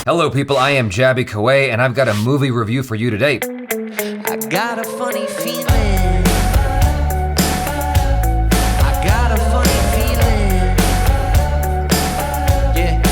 Hello people, I am Jaby KOAY and I've got a movie review for you today. I got a funny feeling. I got a funny feeling. Yeah.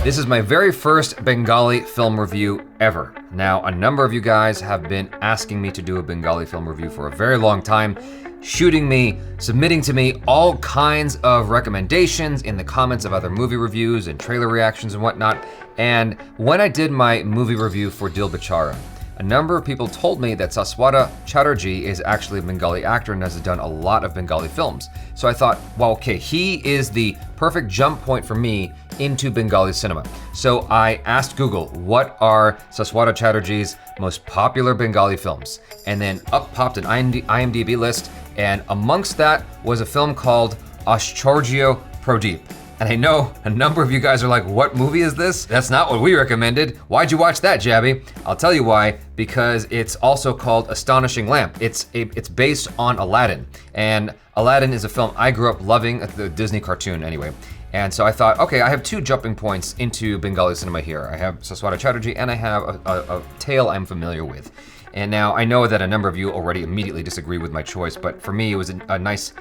This is my very first Bengali film review ever. Now, a number of you guys have been asking me to do a Bengali film review for a very long time, shooting me, submitting to me all kinds of recommendations in the comments of other movie reviews and trailer reactions and whatnot. And when I did my movie review for Dil Bechara, a number of people told me that Moosa Raza is actually a Bengali actor and has done a lot of Bengali films. So I thought, well, okay, he is the perfect jump point for me into Bengali cinema. So I asked Google, what are Moosa Raza's most popular Bengali films? And then up popped an IMDb list, and amongst that was a film called Ashcharya Pradeep. And I know a number of you guys are like, what movie is this? That's not what we recommended. Why'd you watch that, Jaby? I'll tell you why, because it's also called Astonishing Lamp. It's based on Aladdin. And Aladdin is a film I grew up loving, the Disney cartoon anyway. And so I thought, okay, I have two jumping points into Bengali cinema here. I have Moosa Raza and I have a tale I'm familiar with. And now I know that a number of you already immediately disagree with my choice, but for me it was a nice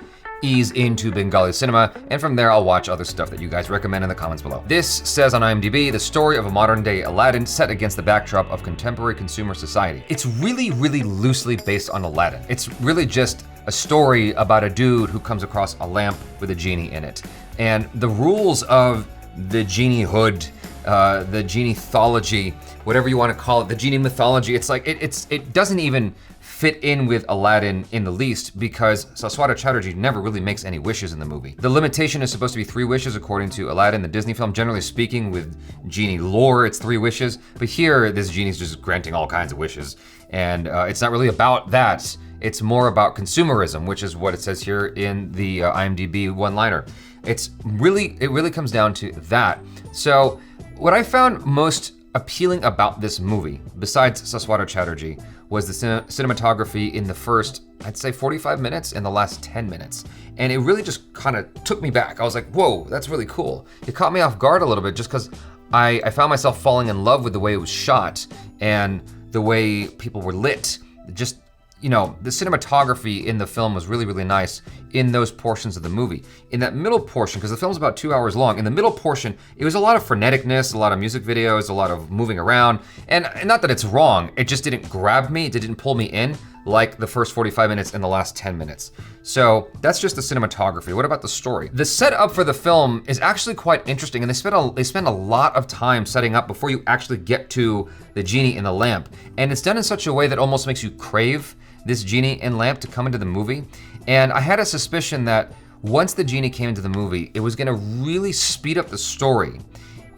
ease into Bengali cinema, and from there I'll watch other stuff that you guys recommend in the comments below. This says on IMDb, the story of a modern day Aladdin set against the backdrop of contemporary consumer society. It's really loosely based on Aladdin. It's really just a story about a dude who comes across a lamp with a genie in it. And the rules of the genie hood, the genie mythology, whatever you want to call it, the genie mythology, it's like, it doesn't even fit in with Aladdin in the least, because Moosa Raza never really makes any wishes in the movie. The limitation is supposed to be 3 wishes according to Aladdin, the Disney film. Generally speaking, with genie lore, it's 3 wishes, but here this genie's just granting all kinds of wishes, and it's not really about that. It's more about consumerism, which is what it says here in the IMDb one-liner. It really comes down to that. So what I found most appealing about this movie, besides Moosa Raza, was the cinematography in the first, I'd say 45 minutes and the last 10 minutes. And it really just kind of took me back. I was like, whoa, that's really cool. It caught me off guard a little bit just because I found myself falling in love with the way it was shot and the way people were lit. Just, you know, the cinematography in the film was really nice in those portions of the movie. In that middle portion, because the film's about 2 hours long, in the middle portion, it was a lot of freneticness, a lot of music videos, a lot of moving around. And not that it's wrong, it just didn't grab me, it didn't pull me in like the first 45 minutes and the last 10 minutes. So that's just the cinematography. What about the story? The setup for the film is actually quite interesting, and they spend a lot of time setting up before you actually get to the genie in the lamp. And it's done in such a way that almost makes you crave this genie and lamp to come into the movie. And I had a suspicion that once the genie came into the movie, it was gonna really speed up the story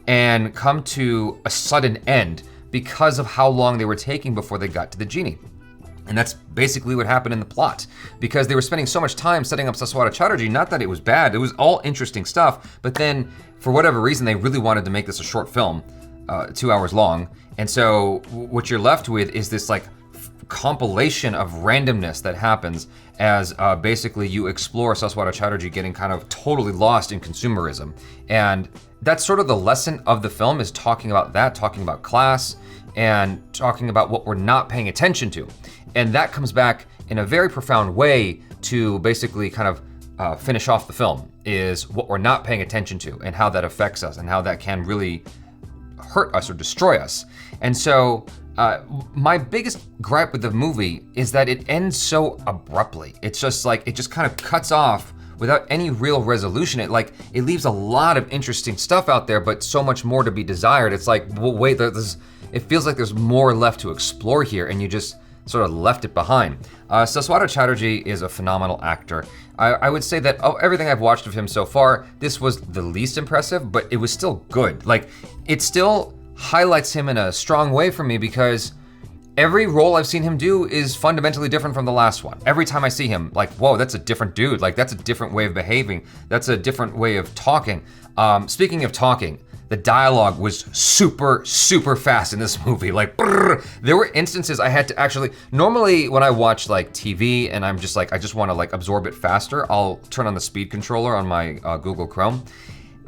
and come to a sudden end because of how long they were taking before they got to the genie. And that's basically what happened in the plot, because they were spending so much time setting up Moosa Raza. Not that it was bad, it was all interesting stuff, but then for whatever reason, they really wanted to make this a short film, 2 hours long. And so what you're left with is this like compilation of randomness that happens as basically you explore Moosa Raza getting kind of totally lost in consumerism. And that's sort of the lesson of the film, is talking about that, talking about class, and talking about what we're not paying attention to. And that comes back in a very profound way to basically kind of finish off the film, is what we're not paying attention to and how that affects us and how that can really hurt us or destroy us. And so my biggest gripe with the movie is that it ends so abruptly. It's just like, it just kind of cuts off without any real resolution. It leaves a lot of interesting stuff out there, but so much more to be desired. It's like, well, wait, it feels like there's more left to explore here, and you just sort of left it behind. Moosa Raza is a phenomenal actor. I would say that everything I've watched of him so far, this was the least impressive, but it was still good. Like, it still highlights him in a strong way for me, because every role I've seen him do is fundamentally different from the last one. Every time I see him, like, whoa, that's a different dude. Like, that's a different way of behaving. That's a different way of talking. Speaking of talking, the dialogue was super fast in this movie. Like, brrr. There were instances I had to actually, normally when I watch like TV and I'm just like, I just wanna like absorb it faster, I'll turn on the speed controller on my Google Chrome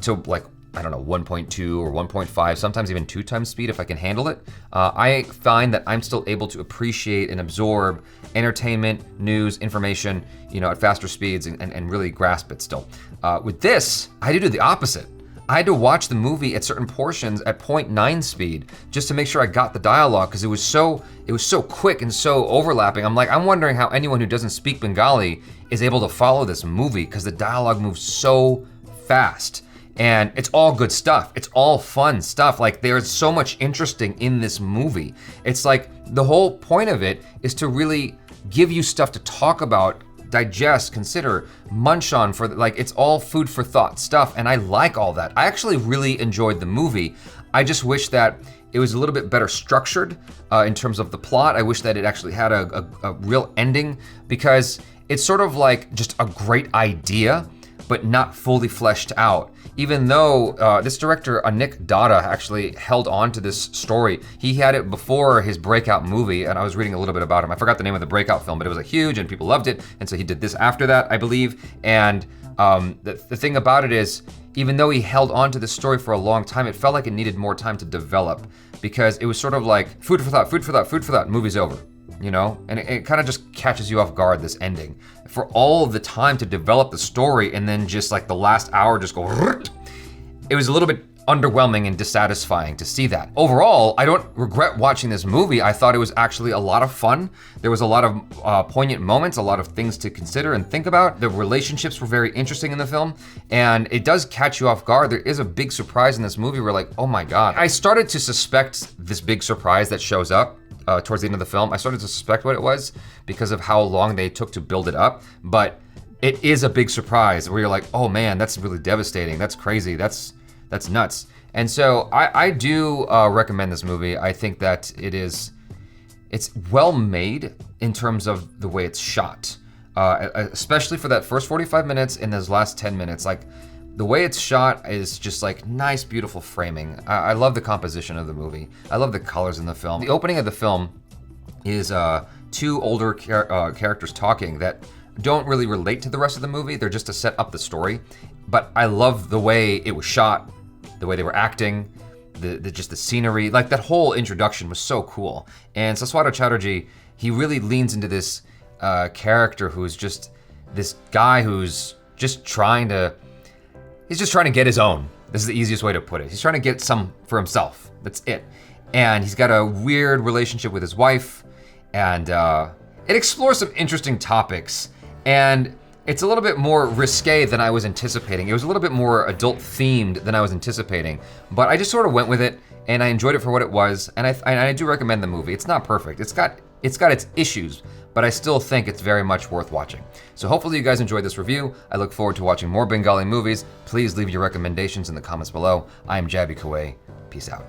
to like I don't know, 1.2 or 1.5, sometimes even 2 times speed if I can handle it. I find that I'm still able to appreciate and absorb entertainment, news, information, at faster speeds and really grasp it still. With this, I had to do the opposite. I had to watch the movie at certain portions at 0.9 speed just to make sure I got the dialogue, because it was so quick and so overlapping. I'm wondering how anyone who doesn't speak Bengali is able to follow this movie, because the dialogue moves so fast. And it's all good stuff. It's all fun stuff. Like, there's so much interesting in this movie. It's like the whole point of it is to really give you stuff to talk about, digest, consider, munch on it's all food for thought stuff. And I like all that. I actually really enjoyed the movie. I just wish that it was a little bit better structured in terms of the plot. I wish that it actually had a real ending, because it's sort of like just a great idea, but not fully fleshed out. Even though this director, Anik Dada, actually held on to this story. He had it before his breakout movie, and I was reading a little bit about him. I forgot the name of the breakout film, but it was huge and people loved it, and so he did this after that, I believe. And the thing about it is, even though he held on to this story for a long time, it felt like it needed more time to develop, because it was sort of like food for thought, food for thought, food for thought, movie's over. And it kind of just catches you off guard, this ending. For all of the time to develop the story, and then just like the last hour just go, it was a little bit underwhelming and dissatisfying to see that. Overall, I don't regret watching this movie. I thought it was actually a lot of fun. There was a lot of poignant moments, a lot of things to consider and think about. The relationships were very interesting in the film, and it does catch you off guard. There is a big surprise in this movie. We're like, oh my God. I started to suspect this big surprise that shows up towards the end of the film. I started to suspect what it was because of how long they took to build it up, but it is a big surprise where you're like, oh man, that's really devastating. That's crazy. That's nuts. And so I do recommend this movie. I think that it's well made in terms of the way it's shot, especially for that first 45 minutes and those last 10 minutes. Like, the way it's shot is just like nice, beautiful framing. I love the composition of the movie. I love the colors in the film. The opening of the film is 2 older characters talking that don't really relate to the rest of the movie. They're just to set up the story. But I love the way it was shot, the way they were acting, just the scenery. Like, that whole introduction was so cool. And Saswata Chatterjee, he really leans into this character who's just this guy who's just trying to get his own. This is the easiest way to put it. He's trying to get some for himself. That's it. And he's got a weird relationship with his wife, and it explores some interesting topics, and it's a little bit more risque than I was anticipating. It was a little bit more adult themed than I was anticipating, but I just sort of went with it, and I enjoyed it for what it was, and I do recommend the movie. It's not perfect. It's got its issues, but I still think it's very much worth watching. So hopefully you guys enjoyed this review. I look forward to watching more Bengali movies. Please leave your recommendations in the comments below. I am Jaby KOAY. Peace out.